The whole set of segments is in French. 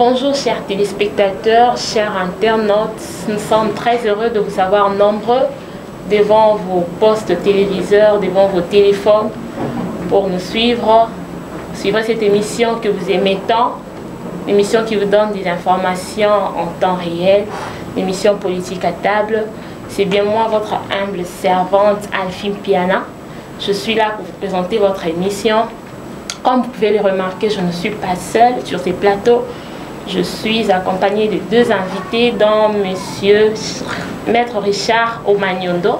Bonjour chers téléspectateurs, chers internautes, nous sommes très heureux de vous avoir nombreux devant vos postes téléviseurs, devant vos téléphones pour nous suivre. Suivre cette émission que vous aimez tant, l'émission qui vous donne des informations en temps réel, l'émission politique à table. C'est bien moi, votre humble servante Alphine Piana. Je suis là pour vous présenter votre émission. Comme vous pouvez le remarquer, je ne suis pas seule sur ces plateaux. Je suis accompagnée de deux invités, dont Monsieur Maître Richard Omagnondo,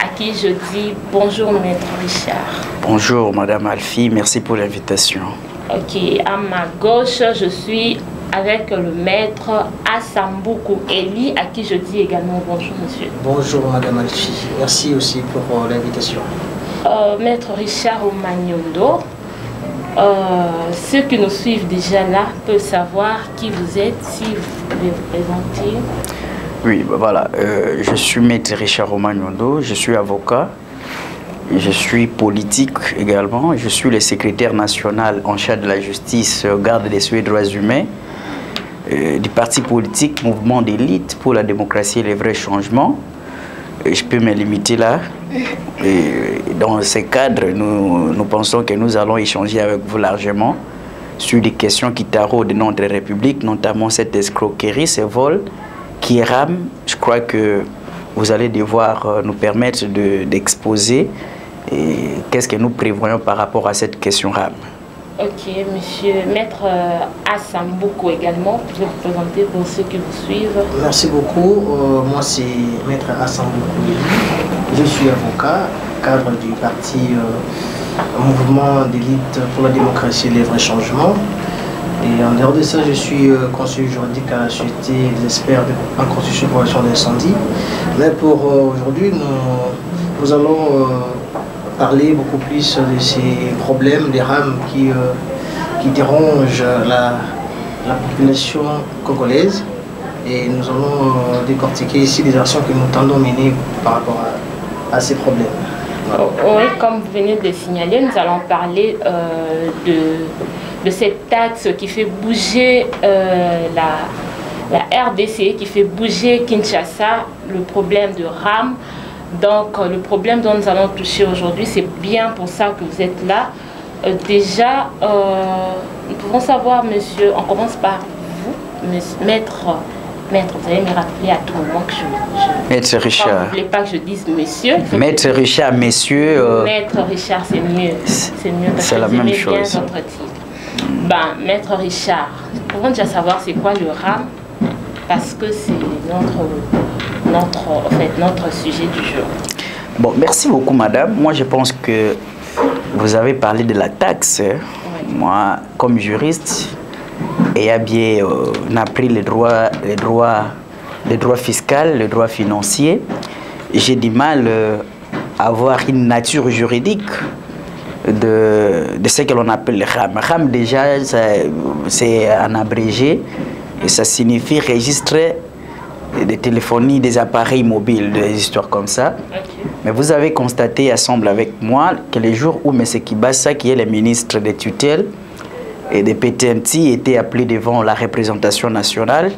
à qui je dis bonjour Maître Richard. Bonjour Madame Alphie, merci pour l'invitation. Ok, à ma gauche, je suis avec le Maître Asamboukou Eli, à qui je dis également bonjour Monsieur. Bonjour Madame Alphie, merci aussi pour l'invitation. Maître Richard Omagnondo, ceux qui nous suivent déjà là peuvent savoir qui vous êtes, si vous pouvez vous présenter. Oui, ben voilà, je suis Maître Richard Omagnondo, je suis avocat, je suis politique également, je suis le secrétaire national en charge de la justice, garde des Sceaux et droits humains, du parti politique Mouvement d'élite pour la démocratie et les vrais changements. Je peux me limiter là. Et dans ce cadre, nous pensons que nous allons échanger avec vous largement sur des questions qui taraudent notre République, notamment cette escroquerie, ce vol qui rame. Je crois que vous allez devoir nous permettre d'exposer qu'est-ce que nous prévoyons par rapport à cette question rame. Ok, monsieur Maître Asamboukou également, vous pouvez vous présenter pour ceux qui vous suivent. Merci beaucoup. Moi, c'est Maître Asamboukou. Je suis avocat, cadre du parti Mouvement d'élite pour la démocratie et les vrais changements. Et en dehors de ça, je suis conseiller juridique à la Société des experts en constitution et prévention d'incendie. Mais pour aujourd'hui, nous allons parler beaucoup plus de ces problèmes, des rames qui dérangent la population congolaise. Et nous allons décortiquer ici des actions que nous tendons mener par rapport à ces problèmes. Voilà. Oui, comme vous venez de le signaler, nous allons parler de cette taxe qui fait bouger la RDC, qui fait bouger Kinshasa, le problème de rame. Donc, le problème dont nous allons toucher aujourd'hui, c'est bien pour ça que vous êtes là. Déjà, nous pouvons savoir, monsieur, on commence par vous, Maître, vous allez me rappeler à tout moment que Maître Richard. Vous ne voulez pas que je dise monsieur. Maître Richard, messieurs. Maître Richard, c'est mieux. C'est mieux parce que la même chose. Bien votre titre. Ben, Maître Richard, nous pouvons déjà savoir c'est quoi le RAM, parce que c'est notre sujet du jour. Bon, merci beaucoup madame. Moi je pense que vous avez parlé de la taxe. Oui. Moi, comme juriste, ayant bien appris les droits fiscaux, les droits financiers, j'ai du mal à avoir une nature juridique de ce que l'on appelle le RAM. RAM déjà, c'est un abrégé et ça signifie registre de téléphonie des appareils mobiles, des histoires comme ça. Okay. Mais vous avez constaté ensemble avec moi que les jours où M. Kibasa, qui est le ministre des tutelles et des PTNT, était appelé devant la représentation nationale,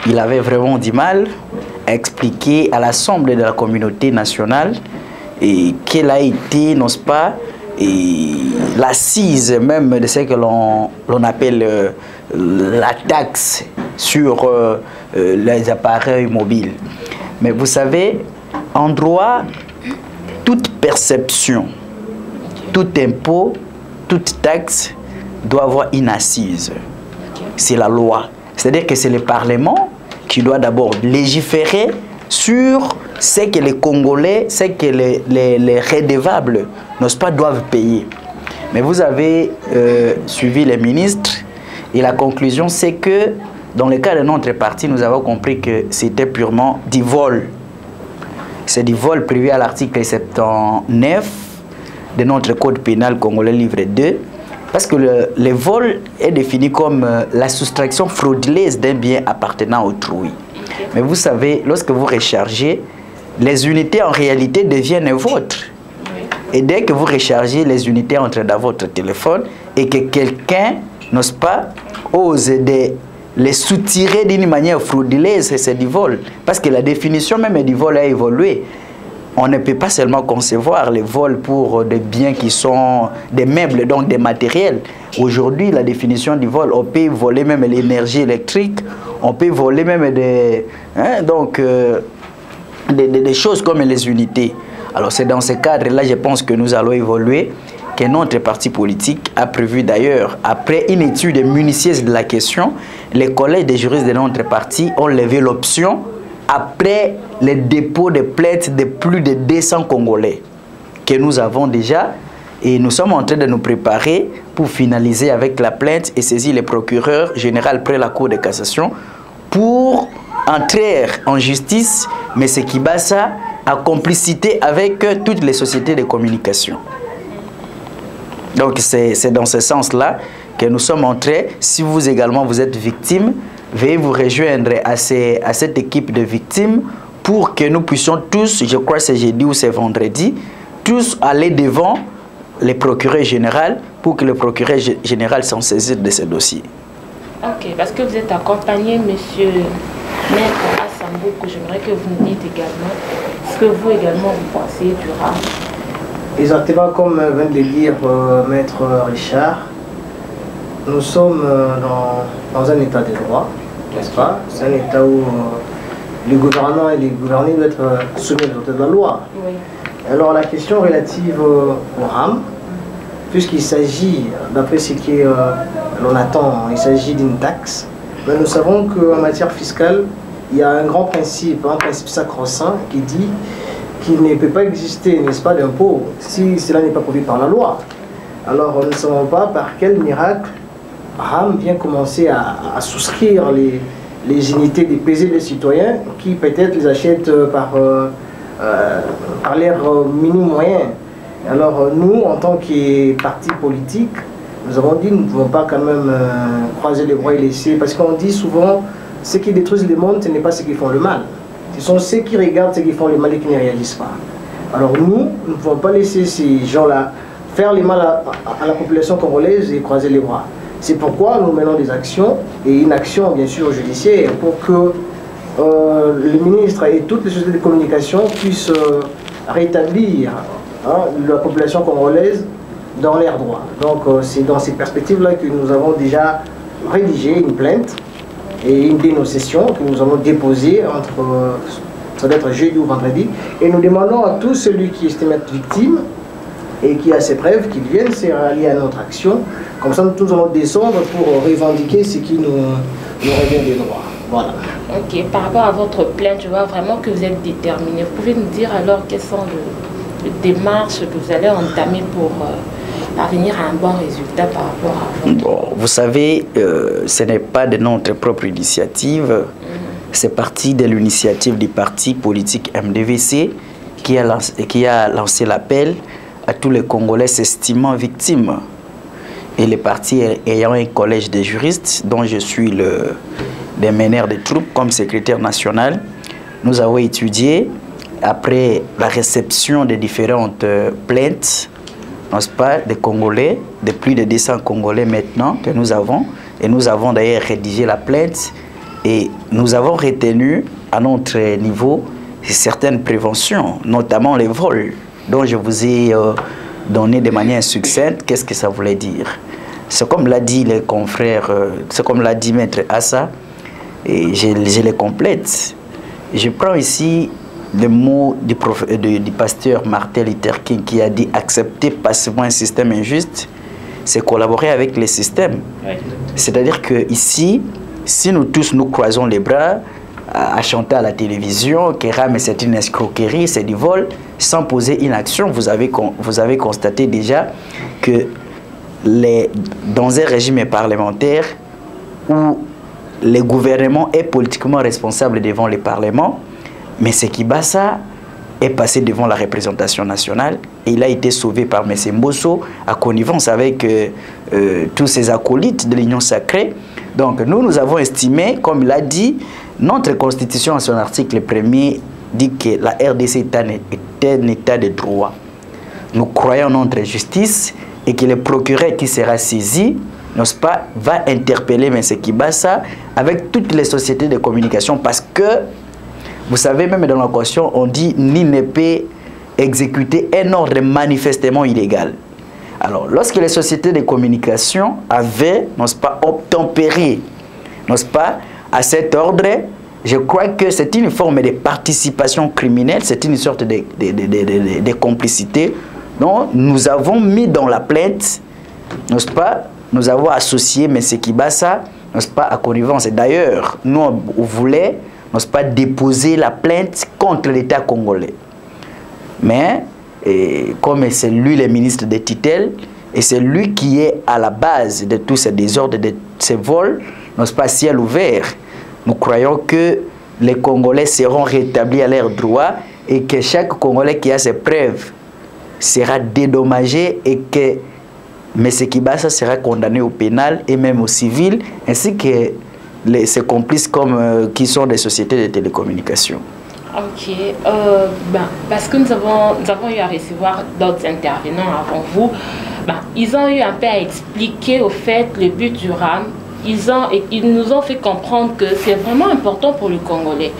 il avait vraiment du mal à expliquer à l'ensemble de la communauté nationale quelle a été, n'est-ce pas, l'assise même de ce que l'on appelle la taxe sur les appareils mobiles. Mais vous savez, en droit, toute perception, tout impôt, toute taxe doit avoir une assise. C'est la loi. C'est-à-dire que c'est le Parlement qui doit d'abord légiférer sur ce que les Congolais, ce que les redevables, n'est-ce pas, doivent payer. Mais vous avez suivi les ministres et la conclusion, c'est que dans le cas de notre parti, nous avons compris que c'était purement du vol. C'est du vol prévu à l'article 79 de notre code pénal congolais livre 2. Parce que le vol est défini comme la soustraction frauduleuse d'un bien appartenant à autrui. Okay. Mais vous savez, lorsque vous rechargez, les unités en réalité deviennent vôtres. Oui. Et dès que vous rechargez, les unités entrent dans votre téléphone et que quelqu'un, n'ose pas, ose les soutirer d'une manière frauduleuse, c'est du vol. Parce que la définition même du vol a évolué. On ne peut pas seulement concevoir les vols pour des biens qui sont des meubles, donc des matériels. Aujourd'hui, la définition du vol, on peut voler même l'énergie électrique, on peut voler même des choses comme les unités. Alors c'est dans ce cadre-là, je pense que nous allons évoluer, que notre parti politique a prévu d'ailleurs, après une étude minutieuse de la question, les collèges des juristes de notre parti ont levé l'option après le dépôt de plaintes de plus de 200 Congolais que nous avons déjà, et nous sommes en train de nous préparer pour finaliser avec la plainte et saisir le procureur général près la Cour de cassation pour entrer en justice, mais ce qui bat ça en complicité avec toutes les sociétés de communication. Donc c'est dans ce sens-là que nous sommes entrés. Si vous également vous êtes victime, veuillez vous rejoindre à cette équipe de victimes pour que nous puissions tous, je crois que c'est jeudi ou c'est vendredi, tous aller devant le procureur général pour que le procureur général s'en saisisse de ce dossier. Ok, parce que vous êtes accompagné, monsieur Maître Assamboukou, j'aimerais que vous nous dites également ce que vous également vous pensez du RAM. Exactement comme vient de le dire Maître Richard, nous sommes dans un état de droit, n'est-ce pas? C'est un état où le gouvernant et les gouvernés doivent être soumis à la loi. Oui. Alors la question relative au RAM, puisqu'il s'agit, d'après ce qu'on attend, il s'agit d'une taxe, mais nous savons qu'en matière fiscale, il y a un principe sacro-saint qui dit qu'il ne peut pas exister, n'est-ce pas, d'impôt si cela n'est pas prévu par la loi. Alors nous ne savons pas par quel miracle RAM vient commencer à souscrire les unités des pesées des citoyens qui peut-être les achètent par leurs mini-moyens. Alors nous, en tant que parti politique, nous avons dit que nous ne pouvons pas quand même croiser les bras et laisser, parce qu'on dit souvent, ceux qui détruisent le monde, ce n'est pas ceux qui font le mal. Ce sont ceux qui regardent ceux qui font le mal et qui ne réalisent pas. Alors nous ne pouvons pas laisser ces gens-là faire le mal à la population congolaise et croiser les bras. C'est pourquoi nous menons des actions, et une action bien sûr judiciaire, pour que le ministre et toutes les sociétés de communication puissent rétablir la population congolaise dans leurs droits. Donc c'est dans ces perspectives-là que nous avons déjà rédigé une plainte et une dénonciation que nous allons déposer ça doit être jeudi ou vendredi, et nous demandons à tout celui qui estime être victime et qui a ses preuves qu'il vienne se rallier à notre action. Comme ça nous allons descendre pour revendiquer ce qui nous revient des droits. Voilà. Ok, par rapport à votre plainte, je vois vraiment que vous êtes déterminé. Vous pouvez nous dire alors quelles sont les démarches que vous allez entamer pour parvenir à un bon résultat par rapport à votre... Bon, vous savez, ce n'est pas de notre propre initiative, c'est parti de l'initiative du parti politique MDVC qui a lancé l'appel à tous les Congolais s'estimant victimes. Et le parti ayant un collège de juristes dont je suis le meneur de troupes comme secrétaire national, nous avons étudié, après la réception des différentes plaintes, n'est-ce pas, des Congolais, de plus de 200 Congolais maintenant que nous avons, et nous avons d'ailleurs rédigé la plainte, et nous avons retenu à notre niveau certaines préventions, notamment les vols, dont je vous ai donné de manière succincte qu'est-ce que ça voulait dire. C'est comme l'a dit les confrères, c'est comme l'a dit Maître Assa, et je les complète. Je prends ici le mot du pasteur Martin Luther King qui a dit « accepter passivement un système injuste, c'est collaborer avec les systèmes ». C'est-à-dire qu'ici, si nous tous nous croisons les bras à chanter à la télévision que RAM c'est une escroquerie, c'est du vol, sans poser une action, vous avez constaté déjà que dans un régime parlementaire où le gouvernement est politiquement responsable devant le Parlement, mais ce qui bat ça est passé devant la représentation nationale et il a été sauvé par M. Mbosso à connivence avec tous ses acolytes de l'Union sacrée. Donc nous avons estimé, comme il a dit, notre constitution en son article 1er dit que la RDC est un état de droit. Nous croyons en notre justice et que le procureur qui sera saisi n'est-ce pas, va interpeller M. Kibasa avec toutes les sociétés de communication parce que, vous savez, même dans la Constitution, on dit ni ne peut exécuter un ordre manifestement illégal. Alors, lorsque les sociétés de communication avaient, n'est-ce pas, obtempéré, n'est-ce pas, à cet ordre, je crois que c'est une forme de participation criminelle, c'est une sorte de complicité. Donc, nous avons mis dans la plainte, n'est-ce pas, nous avons associé M. Kibasa, n'est-ce pas, à connivence. Et d'ailleurs, nous, on voulait, n'est-ce pas, déposer la plainte contre l'État congolais. Mais, comme c'est lui le ministre des tutelles, et c'est lui qui est à la base de tous ces désordres, de ces vols, n'est-ce pas, ciel ouvert, nous croyons que les Congolais seront rétablis à leurs droits et que chaque Congolais qui a ses preuves sera dédommagé et que M. Kibasa sera condamné au pénal et même au civil, ainsi que ses complices qui sont des sociétés de télécommunications. Ok, parce que nous avons eu à recevoir d'autres intervenants avant vous. Ils ont eu un peu à expliquer au fait le but du RAM. Ils nous ont fait comprendre que c'est vraiment important pour le Congolais.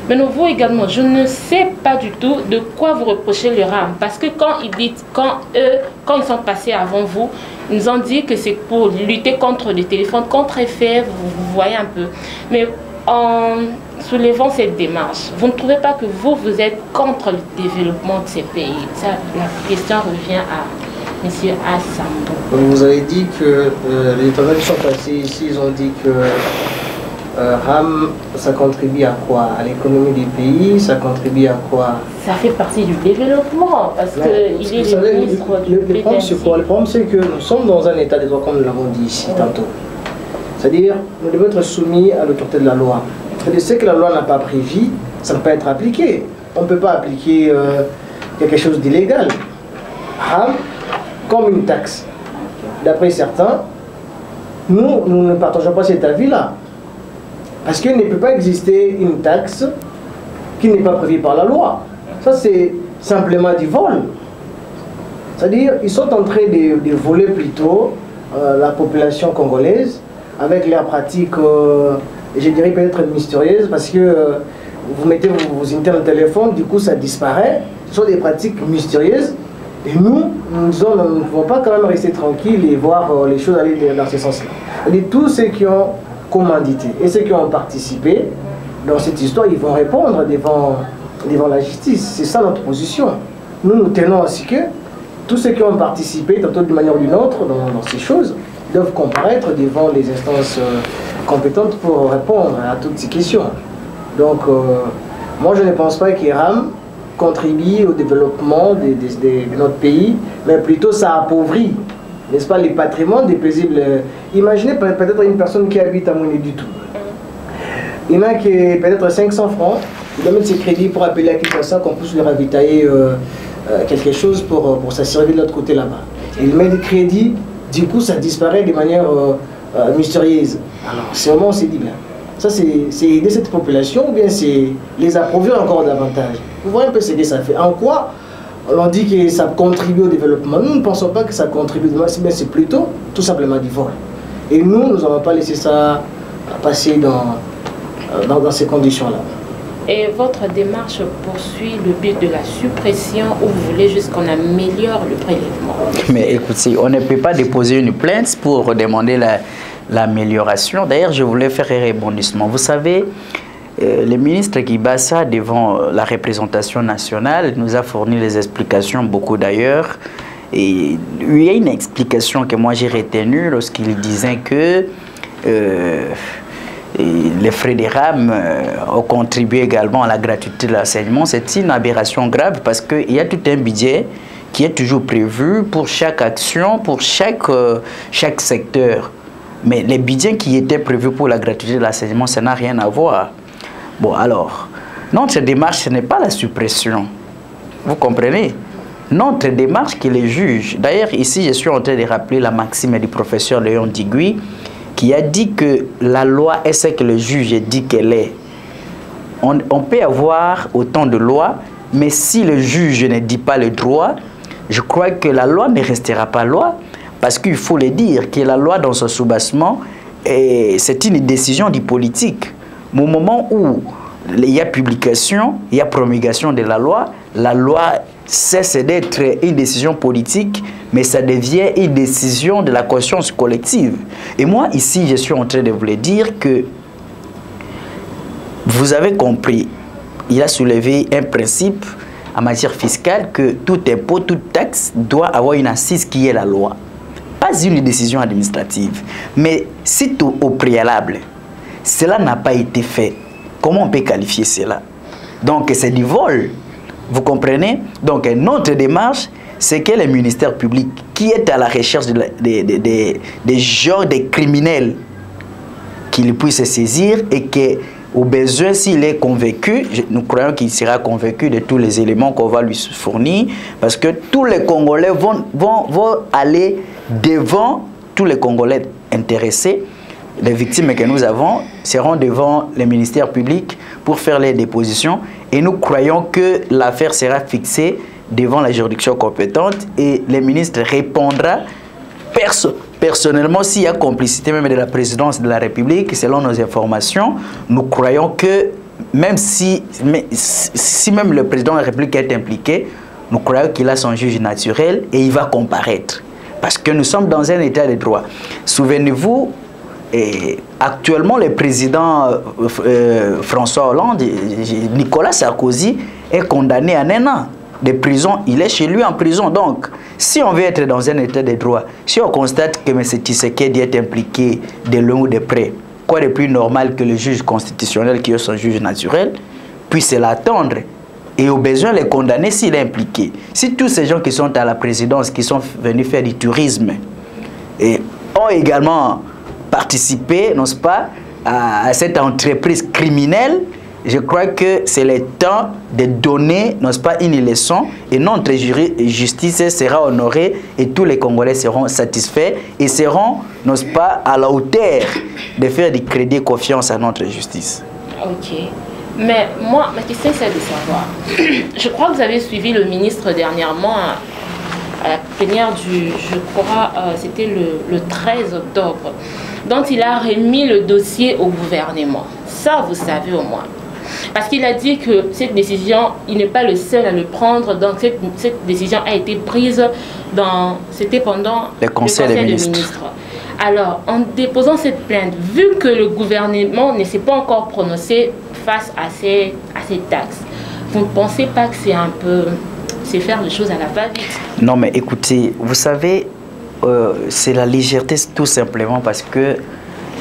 Mais vous également, je ne sais pas du tout de quoi vous reprochez le RAM. Parce que quand ils sont passés avant vous, ils nous ont dit que c'est pour lutter contre les téléphones, contre effet, vous voyez un peu. Mais en soulevant cette démarche, vous ne trouvez pas que vous êtes contre le développement de ces pays? Ça, la question revient à M. Assambo. Vous avez dit que les travailleurs qui sont passés ici, ils ont dit que RAM, ça contribue à quoi? À l'économie du pays? Ça contribue à quoi? Ça fait partie du développement, parce qu'il est le ministre du Le problème, c'est quoi? Le problème, c'est que nous sommes dans un état de droit, comme nous l'avons dit ici tantôt. C'est-à-dire, nous devons être soumis à l'autorité de la loi. C'est-à-dire, ce que la loi n'a pas prévu, ça ne peut pas être appliqué. On ne peut pas appliquer quelque chose d'illégal. RAM, comme une taxe. D'après certains, nous ne partageons pas cet avis-là. Parce qu'il ne peut pas exister une taxe qui n'est pas prévue par la loi. Ça, c'est simplement du vol. C'est-à-dire, ils sont en train de voler plutôt la population congolaise avec leurs pratiques, je dirais peut-être mystérieuses, parce que vous mettez vos internes au téléphone, du coup ça disparaît. Ce sont des pratiques mystérieuses. Et nous ne pouvons pas quand même rester tranquilles et voir les choses aller dans ce sens-là. Tous ceux qui ont commandité et ceux qui ont participé dans cette histoire, ils vont répondre devant la justice. C'est ça notre position. Nous tenons aussi que tous ceux qui ont participé, tantôt d'une manière ou d'une autre, dans ces choses, doivent comparaître devant les instances compétentes pour répondre à toutes ces questions. Donc, moi je ne pense pas qu'IRAM contribue au développement de notre pays, mais plutôt ça appauvrit, n'est-ce pas, les patrimoines des paisibles. Imaginez peut-être une personne qui habite à Mouné du tout. Il y en a qui peut-être 500 francs, il doit mettre ses crédits pour appeler à Kinshasa qu'on puisse lui ravitailler quelque chose pour s'assurer de l'autre côté là-bas. Il met des crédits, du coup ça disparaît de manière mystérieuse. Alors, c'est vraiment on s'est dit bien. Ça, c'est aider cette population ou bien c'est les appauvrir encore davantage? Vous voyez un peu ce que ça fait. En quoi on dit que ça contribue au développement? Nous ne pensons pas que ça contribue au développement, mais c'est plutôt tout simplement du vol. Et nous n'allons pas laisser ça passer dans ces conditions-là. Et votre démarche poursuit le but de la suppression ou vous voulez juste qu'on améliore le prélèvement? Mais écoutez, on ne peut pas déposer une plainte pour demander l'amélioration. D'ailleurs, je voulais faire un rebondissement. Vous savez, le ministre Kibasa, devant la représentation nationale, nous a fourni les explications, beaucoup d'ailleurs. Et il y a une explication que moi j'ai retenue lorsqu'il disait que les frais des RAM ont contribué également à la gratuité de l'enseignement. C'est une aberration grave parce qu'il y a tout un budget qui est toujours prévu pour chaque action, pour chaque secteur. Mais les budgets qui étaient prévus pour la gratuité de l'enseignement, ça n'a rien à voir. Bon, alors, notre démarche, ce n'est pas la suppression. Vous comprenez? Notre démarche qui les juge. D'ailleurs, ici, je suis en train de rappeler la maxime du professeur Léon Digui, qui a dit que la loi est ce que le juge dit qu'elle est. On peut avoir autant de lois, mais si le juge ne dit pas le droit, je crois que la loi ne restera pas loi. Parce qu'il faut le dire que la loi dans son soubassement, c'est une décision du politique. Au moment où il y a publication, il y a promulgation de la loi cesse d'être une décision politique, mais ça devient une décision de la conscience collective. Et moi, ici, je suis en train de vous le dire que vous avez compris, il a soulevé un principe en matière fiscale que tout impôt, toute taxe doit avoir une assise qui est la loi. Pas une décision administrative, mais c'est au préalable. Cela n'a pas été fait. Comment on peut qualifier cela? Donc c'est du vol. Vous comprenez? Donc notre démarche, c'est que le ministère public qui est à la recherche des genres de criminels, qu'il puisse se saisir et que, au besoin, s'il est convaincu, nous croyons qu'il sera convaincu de tous les éléments qu'on va lui fournir, parce que tous les Congolais vont aller devant, tous les Congolais intéressés, les victimes que nous avons seront devant le ministère public pour faire les dépositions, et nous croyons que l'affaire sera fixée devant la juridiction compétente et le ministre répondra personnellement s'il y a complicité même de la présidence de la République. Selon nos informations, nous croyons que même si même le président de la République est impliqué, nous croyons qu'il a son juge naturel et il va comparaître. Parce que nous sommes dans un état de droit. Souvenez-vous, actuellement le président François Hollande, Nicolas Sarkozy, est condamné à 1 an de prison. Il est chez lui en prison. Donc, si on veut être dans un état de droit, si on constate que M. Tshisekedi est impliqué de loin ou de près, quoi de plus normal que le juge constitutionnel qui est son juge naturel puisse l'attendre et au besoin les condamner s'il est impliqué. Si tous ces gens qui sont à la présidence, qui sont venus faire du tourisme, et ont également participé, n'est-ce pas, à cette entreprise criminelle, je crois que c'est le temps de donner, n'est-ce pas, une leçon, et notre justice sera honorée et tous les Congolais seront satisfaits et seront, n'est-ce pas, à la hauteur de faire du crédit et confiance à notre justice. Ok. Mais moi, ma question c'est de savoir, je crois que vous avez suivi le ministre dernièrement à la plénière du, je crois, c'était le 13 octobre, dont il a remis le dossier au gouvernement. Ça, vous savez au moins. Parce qu'il a dit que cette décision, il n'est pas le seul à le prendre, donc cette décision a été prise c'était pendant le conseil des ministres. Alors, en déposant cette plainte, vu que le gouvernement ne s'est pas encore prononcé face à ces taxes, vous ne pensez pas que c'est un peu... c'est faire les choses à la va-vite? Non, mais écoutez, vous savez, c'est la légèreté tout simplement parce que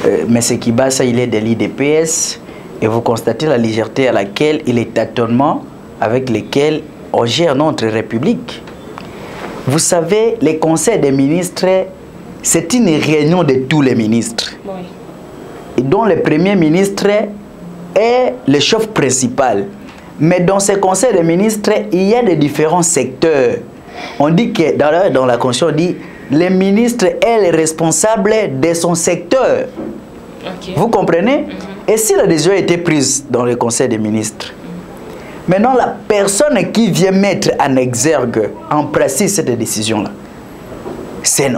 M. Kibasa, il est de l'IDPS et vous constatez la légèreté à laquelle il est tâtonnement avec lesquels on gère notre République. Vous savez, les conseils des ministres, c'est une réunion de tous les ministres. Oui. Et dont le premier ministre est le chef principal. Mais dans ces conseils des ministres, il y a des différents secteurs. On dit que dans la Constitution, on dit le ministre est le responsable de son secteur. Okay. Vous comprenez? Et si la décision a été prise dans le conseil des ministres, maintenant la personne qui vient mettre en exergue, en pratique cette décision-là,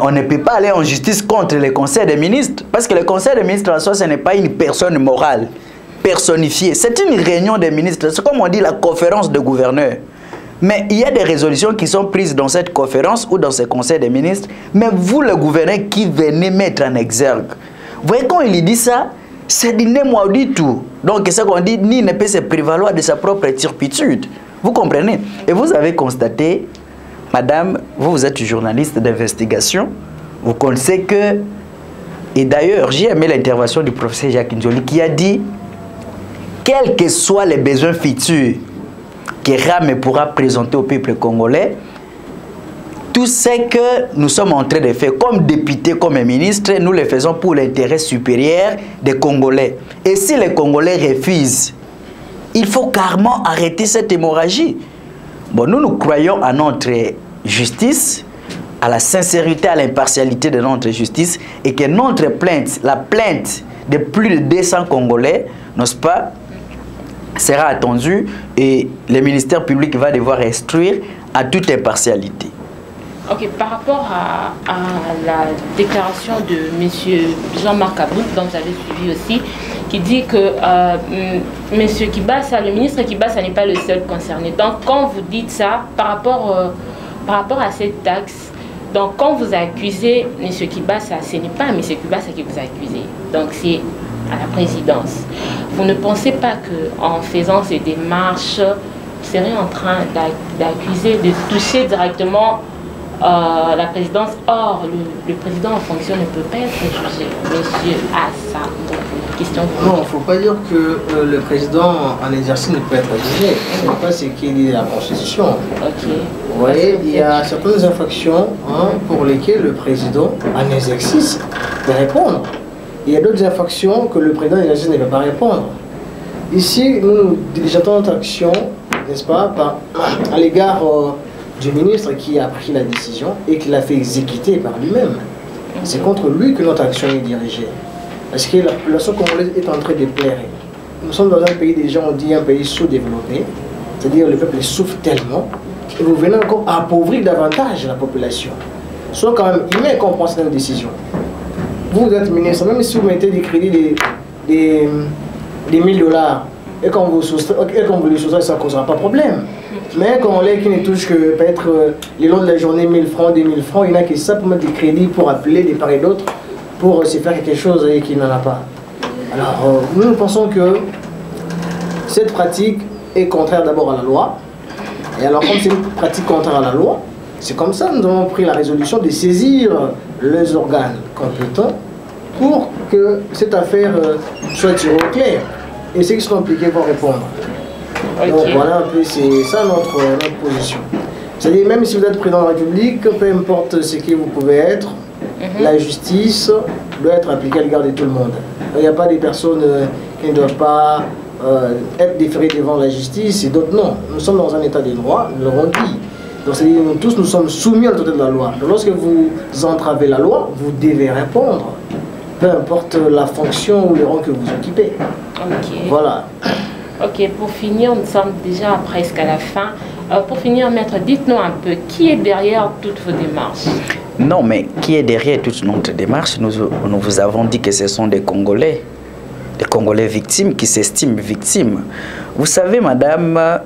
on ne peut pas aller en justice contre le conseil des ministres, parce que le conseil des ministres en soi, ce n'est pas une personne morale, personnifiée. C'est une réunion des ministres, c'est comme on dit la conférence de gouverneurs. Mais il y a des résolutions qui sont prises dans cette conférence ou dans ce conseil des ministres, mais vous, le gouverneur, qui venez mettre en exergue. Vous voyez, quand il dit ça, c'est du némois du tout. Donc, c'est ce qu'on dit, ni ne peut se prévaloir de sa propre turpitude. Vous comprenez? Et vous avez constaté, madame, vous êtes journaliste d'investigation, vous connaissez que, et d'ailleurs, j'ai aimé l'intervention du professeur Jacques Njoli qui a dit, quels que soient les besoins futurs que Rame pourra présenter au peuple congolais, tout ce que nous sommes en train de faire comme députés, comme ministres, nous le faisons pour l'intérêt supérieur des Congolais. Et si les Congolais refusent, il faut carrément arrêter cette hémorragie. Bon, nous croyons à notre justice, à la sincérité, à l'impartialité de notre justice, et que notre plainte, la plainte de plus de 200 Congolais, n'est-ce pas, sera attendue et le ministère public va devoir instruire à toute impartialité. Ok, par rapport à la déclaration de M. Jean-Marc Aboud, dont vous avez suivi aussi, qui dit que M. Kibasa, le ministre Kibasa n'est pas le seul concerné. Donc, quand vous dites ça, par rapport à cette taxe, donc quand vous accusez M. Kibasa, ce n'est pas M. Kibasa qui vous a accusé, donc c'est à la présidence. Vous ne pensez pas qu'en faisant ces démarches, vous serez en train d'accuser, de toucher directement la présidence? Or, le président en fonction ne peut pas être jugé. Monsieur Assa, question. Non, il ne faut pas dire que le président en exercice ne peut être jugé. Ce n'est pas ce qui dit la Constitution. Ok. Vous voyez, il y a certaines infractions pour lesquelles le président en exercice peut répondre. Il y a d'autres infractions que le président en exercice ne peut pas répondre. Ici, nous diligentons notre action, n'est-ce pas, à l'égard du ministre qui a pris la décision et qui l'a fait exécuter par lui-même. C'est contre lui que notre action est dirigée. Parce que la population congolaise est en train de plaire. Nous sommes dans un pays, déjà on dit un pays sous-développé, c'est-à-dire le peuple souffre tellement, et vous venez encore appauvrir davantage la population. Soit quand même humain qu'on prend cette décision. Vous êtes ministre, même si vous mettez des crédits des 1000 $, et quand vous les soustrait, ça ne causera pas de problème. Mais quand on est qui ne touche que peut-être les longs de la journée 1000 francs, 2000 francs, il n'y a que ça pour mettre des crédits, pour appeler des part et d'autres, pour se faire quelque chose et qu'il n'en a pas. Alors, nous pensons que cette pratique est contraire d'abord à la loi. Et alors, comme c'est une pratique contraire à la loi, c'est comme ça que nous avons pris la résolution de saisir les organes compétents pour que cette affaire soit tirée au clair. Et ceux qui sont impliqués vont répondre. Okay. Donc voilà un peu, c'est ça notre position. C'est-à-dire, même si vous êtes président de la République, peu importe ce que vous pouvez être, la justice doit être appliquée à l'égard de tout le monde. Il n'y a pas des personnes qui ne doivent pas être déférées devant la justice et d'autres non. Nous sommes dans un état de droit, nous l'avons dit. Donc c'est-à-dire, nous tous nous sommes soumis à l'autorité de la loi. Donc lorsque vous entravez la loi, vous devez répondre. Peu importe la fonction ou le rang que vous occupez. Okay. Voilà. Ok, pour finir, nous sommes déjà presque à la fin. Pour finir, maître, dites-nous un peu, qui est derrière toutes vos démarches? Non, mais qui est derrière toute notre démarche? Nous vous avons dit que ce sont des Congolais victimes qui s'estiment victimes. Vous savez, madame,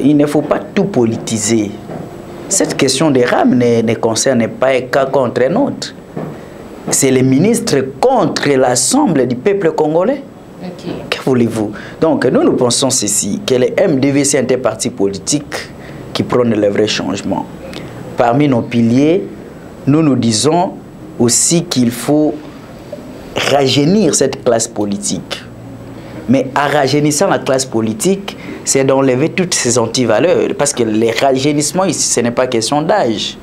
il ne faut pas tout politiser. Cette question des rames ne concerne pas un cas contre un autre. C'est les ministres contre l'ensemble du peuple congolais. Okay. Que voulez-vous? Donc, nous pensons ceci, que les MDVC sont un parti politique qui prône le vrai changement. Parmi nos piliers, nous disons aussi qu'il faut rajeunir cette classe politique. Mais en rajeunissant la classe politique, c'est d'enlever toutes ces antivaleurs. Parce que le rajeunissement ici, ce n'est pas question d'âge.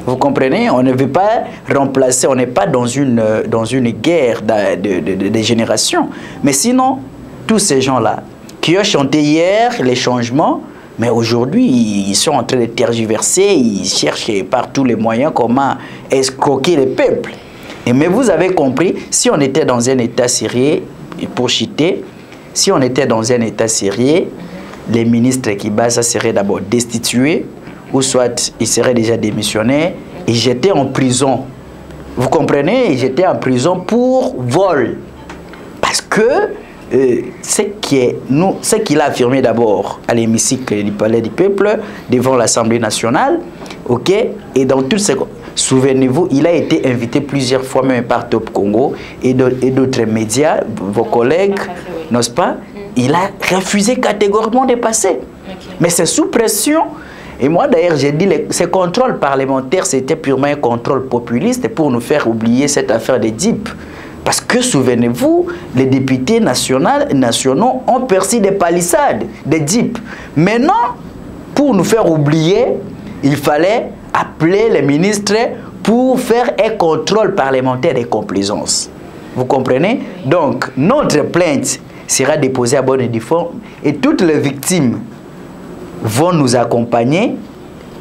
Vous comprenez? On ne veut pas remplacer, on n'est pas dans une guerre de génération. Mais sinon, tous ces gens-là qui ont chanté hier les changements, mais aujourd'hui, ils sont en train de tergiverser, ils cherchent par tous les moyens comment escroquer le peuple. Mais vous avez compris, si on était dans un état sérieux, pour chiter, si on était dans un état sérieux, les ministres Kibasa seraient d'abord destitués, ou soit ils seraient déjà démissionnés et j'étais en prison. Vous comprenez? J'étais en prison pour vol. Parce que ce qu'il a affirmé d'abord à l'hémicycle du Palais du Peuple, devant l'Assemblée nationale, ok, et dans toutes ces... Souvenez-vous, il a été invité plusieurs fois même par Top Congo et d'autres médias, vos collègues, n'est-ce pas? Il a refusé catégoriquement de passer. Mais c'est sous pression. Et moi d'ailleurs j'ai dit que ces contrôles parlementaires c'était purement un contrôle populiste pour nous faire oublier cette affaire des DIP. Parce que souvenez-vous, les députés nationaux ont percé des palissades, des DIP. Maintenant, pour nous faire oublier, il fallait appeler les ministres pour faire un contrôle parlementaire des complaisances. Vous comprenez? Donc, notre plainte sera déposée à bonne et due forme et toutes les victimes vont nous accompagner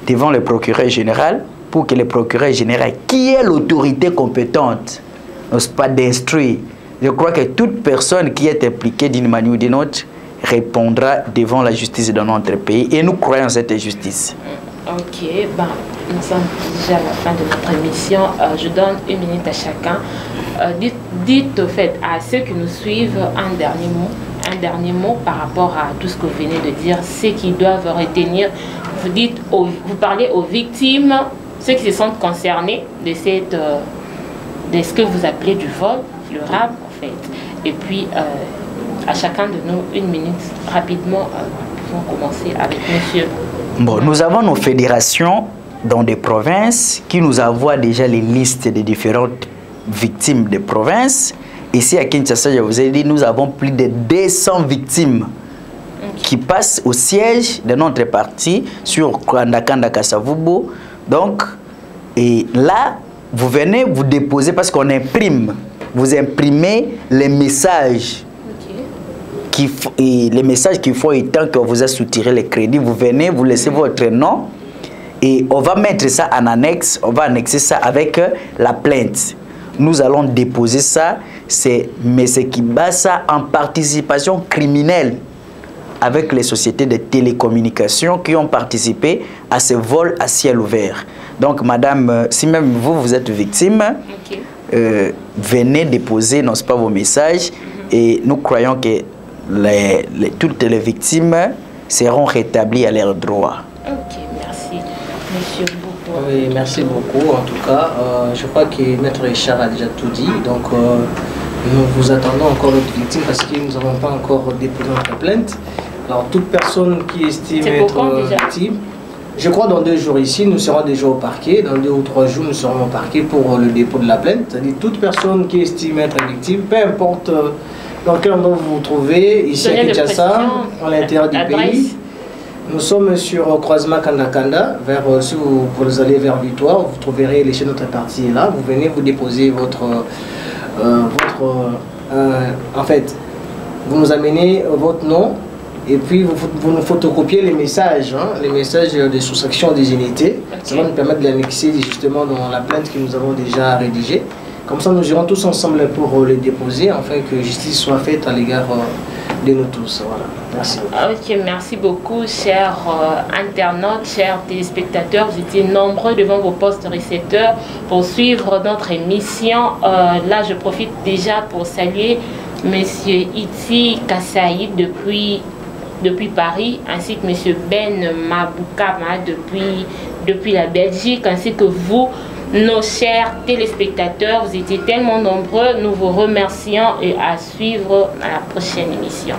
devant le procureur général pour que le procureur général, qui est l'autorité compétente, n'ose pas d'instruire. Je crois que toute personne qui est impliquée d'une manière ou d'une autre répondra devant la justice de notre pays et nous croyons cette justice. Ok, nous sommes déjà à la fin de notre émission. Je donne 1 minute à chacun. Dites au fait à ceux qui nous suivent un dernier mot par rapport à tout ce que vous venez de dire, ce qu'ils doivent retenir. Vous parlez aux victimes, ceux qui se sentent concernés de ce que vous appelez du vol, le rap en fait. Et puis à chacun de nous 1 minute rapidement. Nous pouvons commencer avec monsieur. Bon, nous avons nos fédérations dans des provinces qui nous envoient déjà les listes des différentes victimes des provinces. Ici à Kinshasa, je vous ai dit, nous avons plus de 200 victimes qui passent au siège de notre parti sur Kwandakanda Kasavubo. Donc, et là, vous venez vous déposer parce qu'on imprime. Vous imprimez les messages. Les messages qu'il faut étant que vous a soutiré les crédits. Vous venez, vous laissez votre nom et on va mettre ça en annexe. On va annexer ça avec la plainte. Nous allons déposer ça. C'est M. Kibasa en participation criminelle avec les sociétés de télécommunications qui ont participé à ce vol à ciel ouvert. Donc, madame, si même vous êtes victime, venez déposer, non, pas vos messages et nous croyons que toutes les victimes seront rétablies à leurs droits. Ok, merci. Monsieur Boukou. Oui, merci beaucoup. En tout cas, je crois que Maître Richard a déjà tout dit. Donc, nous vous attendons encore d'autres victimes parce que nous n'avons pas encore déposé notre plainte. Alors, toute personne qui estime être victime, je crois dans 2 jours ici, nous serons déjà au parquet. Dans 2 ou 3 jours, nous serons au parquet pour le dépôt de la plainte. C'est-à-dire toute personne qui estime être victime, peu importe dans quel endroit vous vous trouvez, ici à Kinshasa, à l'intérieur du pays. Nous sommes sur croisement Kandakanda, si vous allez vers Victoire, vous trouverez les chaînes de notre parti là. Vous venez vous déposer en fait, vous nous amenez votre nom et puis vous nous photocopiez les messages de soustraction des unités. Ça va nous permettre de l'annexer justement dans la plainte que nous avons déjà rédigée. Comme ça, nous irons tous ensemble pour les déposer, afin que justice soit faite à l'égard de nous tous. Voilà. Merci. Ok, merci beaucoup, chers internautes, chers téléspectateurs. Vous étiez nombreux devant vos postes récepteurs pour suivre notre émission. Là, je profite déjà pour saluer Monsieur Iti Kassaïd depuis Paris, ainsi que Monsieur Ben Maboukama depuis la Belgique, ainsi que vous, nos chers téléspectateurs. Vous étiez tellement nombreux. Nous vous remercions et à suivre à la prochaine émission.